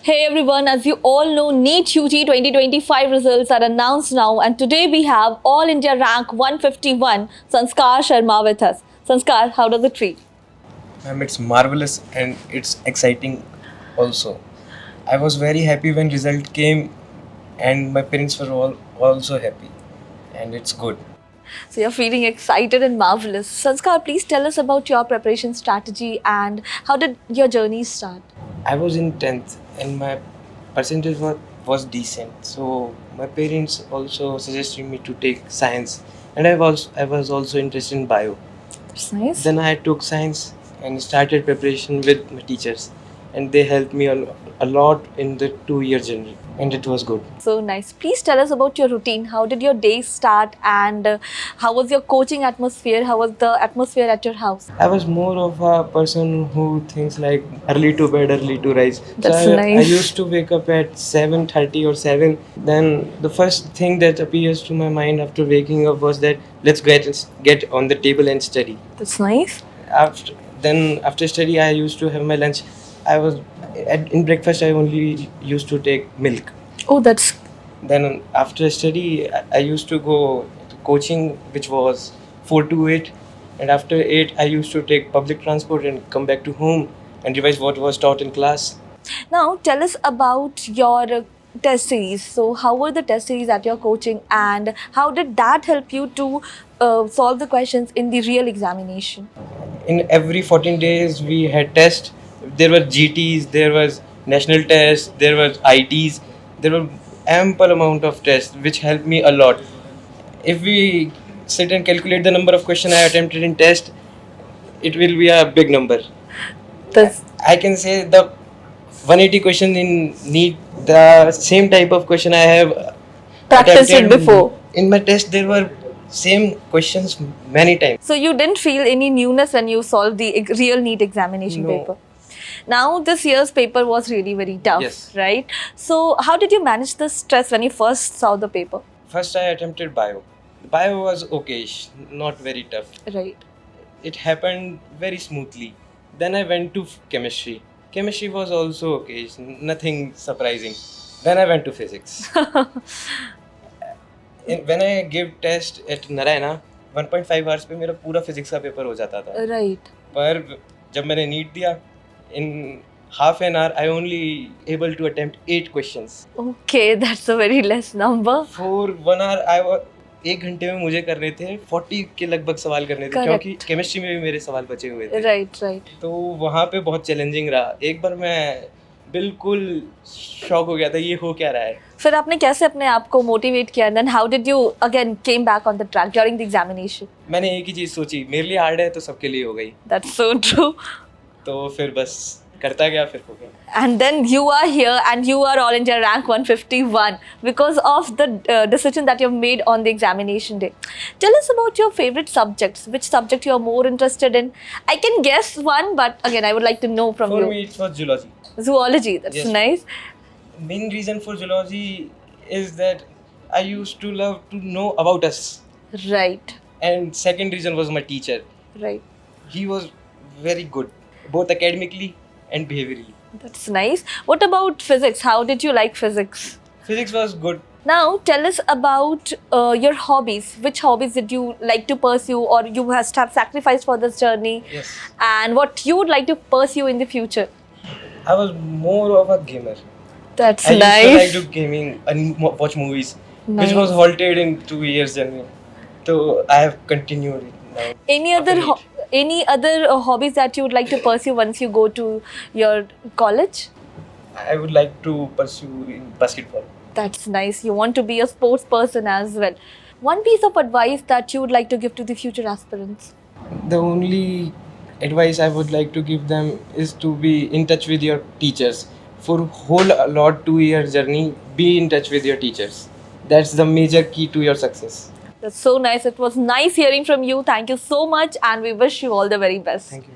Hey everyone, as you all know, NEET UG 2025 results are announced now, and today we have All India rank 151 Sanskar Sharma with us. Sanskar, how does it feel? Ma'am, it's marvelous and it's exciting also. I was very happy when result came and my parents were all also happy and it's good. So you're feeling excited and marvelous. Sanskar, please tell us about your preparation strategy and how did your journey start? I was in 10th and my percentage was decent. So my parents also suggested me to take science and I was also interested in bio. That's nice. Then I took science and started preparation with my teachers and they helped me a lot in the 2 year journey and it was good. So nice. Please tell us about your routine. How did your day start and how was your coaching atmosphere? How was the atmosphere at your house? I was more of a person who thinks like early to bed, early to rise. That's So I nice. used to wake up at 7:30 or 7. Then the first thing that appears to my mind after waking up was that let's get on the table and study. That's nice. After after study, I used to have my lunch. I was in breakfast. I only used to take milk. Oh, that's Then after study, I used to go to coaching, which was 4 to 8, and after 8, I used to take public transport and come back to home and revise what was taught in class. Now, tell us about your test series. So, how were the test series at your coaching, and how did that help you to solve the questions in the real examination? In every 14 days, we had tests. There were GTs, there was national tests, there was ITs, there were ample amount of tests, which helped me a lot. If we sit and calculate the number of questions I attempted in test, it will be a big number. That's I can say the 180 question in NEET, the same type of question I have practiced it attempted before. in my test. There were same questions many times. So, you didn't feel any newness when you solved the real NEET examination No. paper. Now, this year's paper was really very tough, Yes. right? So, how did you manage the stress when you first saw the paper? First, I attempted bio. Bio was okay, not very tough. Right. It happened very smoothly. Then I went to chemistry. Chemistry was also okay, nothing surprising. Then I went to physics. When I give test at Narayana, 1.5 hours पे मेरा पूरा physics का paper हो जाता था. Right. पर जब मैंने नीट दिया, in half an hour I only able to attempt 8 questions. Okay, that's a very less number. For 1 hour I was 1 घंटे में मुझे करने थे 40 के लगभग सवाल करने थे. Correct. क्योंकि केमिस्ट्री में भी मेरे सवाल बचे हुए थे. Right, right. तो वहाँ पे बहुत चैलेंजिंग रहा. एक बार मैं बिल्कुल शॉक हो गया था, ये हो क्या रहा है. फिर आपने कैसे अपने आप को मोटिवेट किया, and then how did you again came back on the track during the examination? मैंने एक ही चीज़ सोची, मेरे लिए हार्ड है तो सबके लिए हो गई. That's so true. तो फिर बस करता गया, फिर हो गया. And then you are here and you are all India rank 151 because of the decision that you've made on the examination day. Tell us about your favorite subjects. Which subject you are more interested in? I can guess one, but again, I would like to know from For you. me it was zoology. Zoology, that's Yes. nice. Main reason for zoology is that I used to love to know about us. Right, And second reason was my teacher. right. He was very good, both academically and behaviorally. That's nice. What about physics? How did you like physics? Physics was good. Now, tell us about your hobbies. Which hobbies did you like to pursue, or you must have sacrificed for this journey? Yes. And what you would like to pursue in the future? I was more of a gamer. That's I used to nice. like to gaming and watch movies, Nice. which was halted in 2 years journey. So I have continued it now. Any other After any other hobbies that you would like to pursue once you go to your college? I would like to pursue in basketball. That's nice. You want to be a sports person as well. One piece of advice that you would like to give to the future aspirants? The only advice I would like to give them is to be in touch with your teachers. For whole a lot 2 year journey, be in touch with your teachers. That's the major key to your success. That's so nice. It was nice hearing from you. Thank you so much, and we wish you all the very best. Thank you.